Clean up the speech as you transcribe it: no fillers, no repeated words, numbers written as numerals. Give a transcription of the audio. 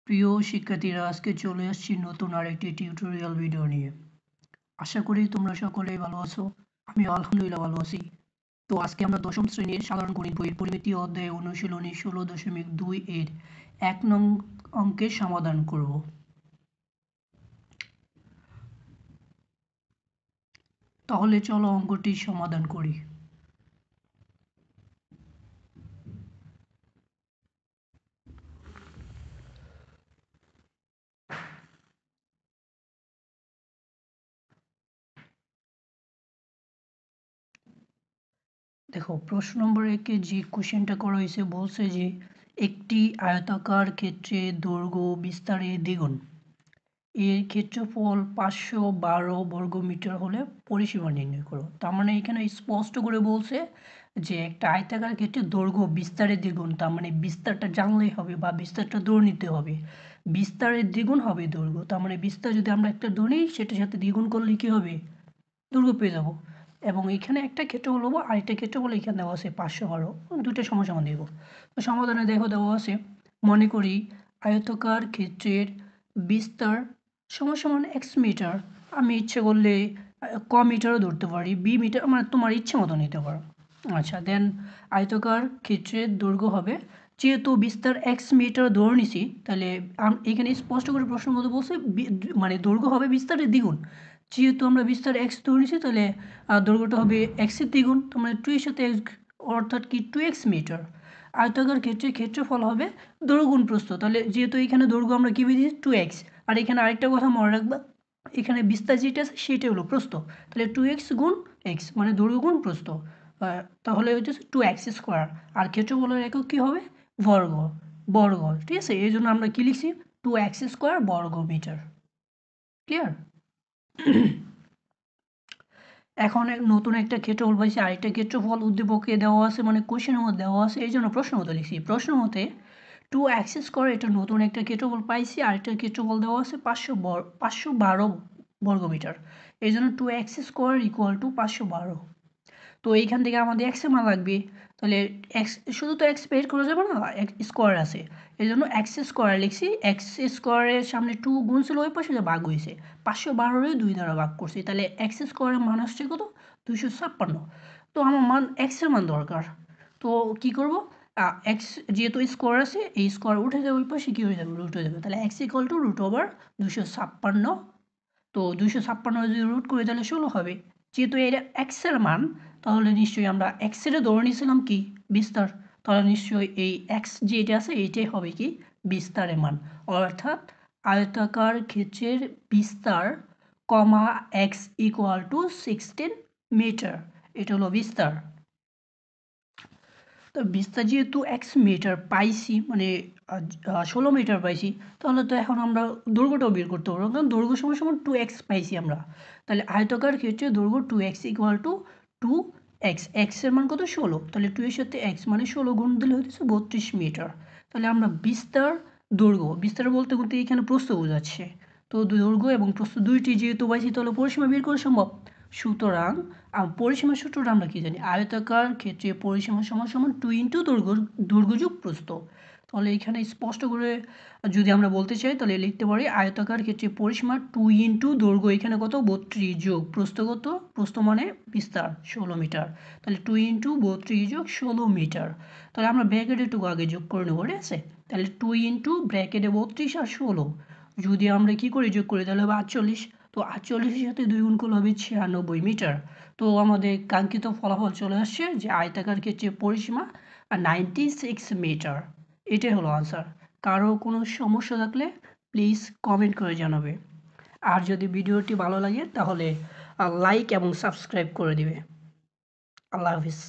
প্রিয় শিক্ষার্থীরা, আজকে চলে আসছি নতুন আরেকটি টিউটোরিয়াল ভিডিও নিয়ে। আশা করি তোমরা সকলেই ভালো আছো। আমি আলহামদুলিল্লাহ ভালো আছি। তো আজকে আমরা দশম শ্রেণীর সাধারণ গণিত বইয়ের পরিমিতি অধ্যায় অনুশীলনী 16.2 এর 1 নং অঙ্কের সমাধান করব। তাহলে চলো অঙ্কটি সমাধান করি। দেখো, প্রশ্ন নম্বর 1-এ যে কোশ্চেনটা করা হয়েছে বলছে যে একটি আয়তাকার ক্ষেত্রে দৈর্ঘ্য বিস্তারের দ্বিগুণ, এর ক্ষেত্রফল 512 বর্গমিটার হলে পরিসীমা নির্ণয় করো। তার মানে এখানে স্পষ্ট করে বলছে যে একটা আয়তাকার ক্ষেত্রে দৈর্ঘ্য বিস্তারের দ্বিগুণ, তার মানে বিস্তারটা জানলেই হবে বা বিস্তারটা ধরে নিতে হবে। বিস্তারের দ্বিগুণ হবে দৈর্ঘ্য, তার মানে বিস্তার যদি আমরা একটা ধরি সেটার সাথে দ্বিগুণ করলে কি হবে, দৈর্ঘ্য পেয়ে যাবো। এবং এখানে একটা ক্ষেত্রফল হবো, আরেকটা ক্ষেত্রফল এখানে দেওয়া আছে 512, দুটো সমান দেব। তো সমাধানে দেখো দেওয়া আছে, মনে করি আয়তাকার ক্ষেত্রের বিস্তার সমান এক্স মিটার। আমি ইচ্ছে করলে ক মিটারও ধরতে পারি, বি মিটার, মানে তোমার ইচ্ছে মতো নিতে পারো। আচ্ছা, দেন আয়তাকার ক্ষেত্রের দৈর্ঘ্য হবে, যেহেতু বিস্তার এক্স মিটার ধরে নিছি, তাহলে এখানে স্পষ্ট করে প্রশ্ন মতো বলছে মানে দৈর্ঘ্য হবে বিস্তারের দ্বিগুণ। যেহেতু আমরা বিস্তার এক্স ধরে নিছি, তাহলে দৈর্ঘ্যটা হবে এক্সের দ্বিগুণ, তার মানে 2 এর সাথে এক্স, অর্থাৎ কি 2x মিটার। আয়তাকার ক্ষেত্রে ক্ষেত্রফল হবে দৈর্ঘ্য গুণ প্রস্থ, তাহলে যেহেতু এখানে দৈর্ঘ্য আমরা কি বুঝি 2x, আর এখানে আরেকটা কথা মনে রাখবা, এখানে বিস্তার যেটা আছে সেটা হলো প্রস্থ, তাহলে 2x গুণ x মানে দৈর্ঘ্য গুণ প্রস্থ, তাহলে হচ্ছে 2x স্কোয়ার। আর ক্ষেত্রফলের একক কি হবে, বর্গ, বর্গ, ঠিক আছে। এই জন্য আমরা কি লিখছি, 2x স্কোয়ার বর্গ মিটার। ক্লিয়ার? এখন নতুন একটা ক্ষেত্রফল পাইছি, আরেকটা ক্ষেত্রফল উদ্দীপকে দেওয়া আছে, মানে কোশ্চেনের মধ্যে দেওয়া আছে, এই জন্য প্রশ্ন মতো লিখছি। প্রশ্ন মতে 2x স্কোয়ার, এটা নতুন একটা ক্ষেত্রফল পাইছি, আরেকটা ক্ষেত্রফল দেওয়া আছে 512 বর্গমিটার। এই জন্য 2x স্কোয়ার ইকুয়াল টু 512। তো এইখান থেকে আমাদের এক্স এর মান লাগবে, তাহলে এক্স, শুধু তো এক্স বের করা যাবে না, স্কোয়ার আছে, এই জন্য এক্স স্কোয়ার লিখছি। এক্স স্কোয়ারের সামনে 2 গুণ ছিল, ওই পাশে ভাগ হয়েছে, 512 2 দ্বারা ভাগ করছি, তাহলে এক্স স্কোয়ারের মান আসছে কত, 256। তো আমার মান এক্স এর মান দরকার, তো কি করব, এক্স যেহেতু স্কোয়ার আছে, এই স্কোয়ার উঠে যাবে, ওই পাশে কী হয়ে যাবে, রুট হয়ে যাবে, তাহলে X equal to root over 256। তো 256 যদি রুট করি তাহলে 16 হবে। যেহেতু এটা এক্স এর মান, তাহলে নিশ্চয়ই আমরা এক্স এর ধরে নিয়েছিলাম কি, বিস্তার, তাহলে নিশ্চয়ই এই এক্স যেটা আছে এইটাই হবে কি, বিস্তারের মান। অর্থাৎ আয়তাকার ক্ষেত্রের বিস্তার comma x equal two 16 metre, এটা হলো বিস্তার। তো বিস্তার যেহেতু এক্স মিটার পাইছি, মানে 16 মিটার পাইছি, তাহলে তো এখন আমরা দৈর্ঘ্যটাও বের করতে পারবো, কারণ দৈর্ঘ্য সমান 2x পাইছি আমরা। তাহলে আয়তাকার ক্ষেত্রে দৈর্ঘ্য 2x equal to 2x, x এর মান কত, 16, তাহলে 2 এর সাথে x মানে 16 গুণ দিলে হচ্ছে 32 মিটার। তাহলে আমরা বিস্তার, দৈর্ঘ্য, বিস্তার বলতে বলতে এখানে প্রস্থ বোঝাচ্ছে, তো দৈর্ঘ্য এবং প্রস্থ দুইটি যেহেতু পাইছি, তাহলে পরিসীমা বের করা সম্ভব। সুতরাং পরিসীমার সূত্রটা আমরা কি জানি, আয়তাকার ক্ষেত্রে পরিসীমা সমান 2 ইন্টু দৈর্ঘ্য যোগ প্রস্থ। তাহলে এখানে স্পষ্ট করে যদি আমরা বলতে চাই, তাহলে লিখতে পারি আয়তাকার ক্ষেত্রে পরিসীমা 2 ইন্টু দৈর্ঘ্য, এখানে কত 32 যোগ প্রস্থ, কত প্রস্থ মানে বিস্তার 16 মিটার, তাহলে 2 ইন্টু 32 যোগ 16 মিটার। তাহলে আমরা ব্র্যাকেটে একটু আগে যোগ করে নেবো, ঠিক আছে। তাহলে 2 ইন্টু ব্র্যাকেটে 32 আর 16, যদি আমরা কি করি যোগ করি তাহলে হবে 48। তো 48-এর সাথে 2 গুণ করলে হবে 96 মিটার। তো আমাদের কাঙ্ক্ষিত ফলাফল চলে আসছে যে আয়তাকার ক্ষেত্রে পরিসীমা 96 মিটার। এটাই হলো আনসার। কারো কোনো সমস্যা থাকলে প্লিজ কমেন্ট করে জানাবে। আর যদি ভিডিওটি ভালো লাগে তাহলে লাইক এবং সাবস্ক্রাইব করে দিবে। আল্লাহ হাফিজ।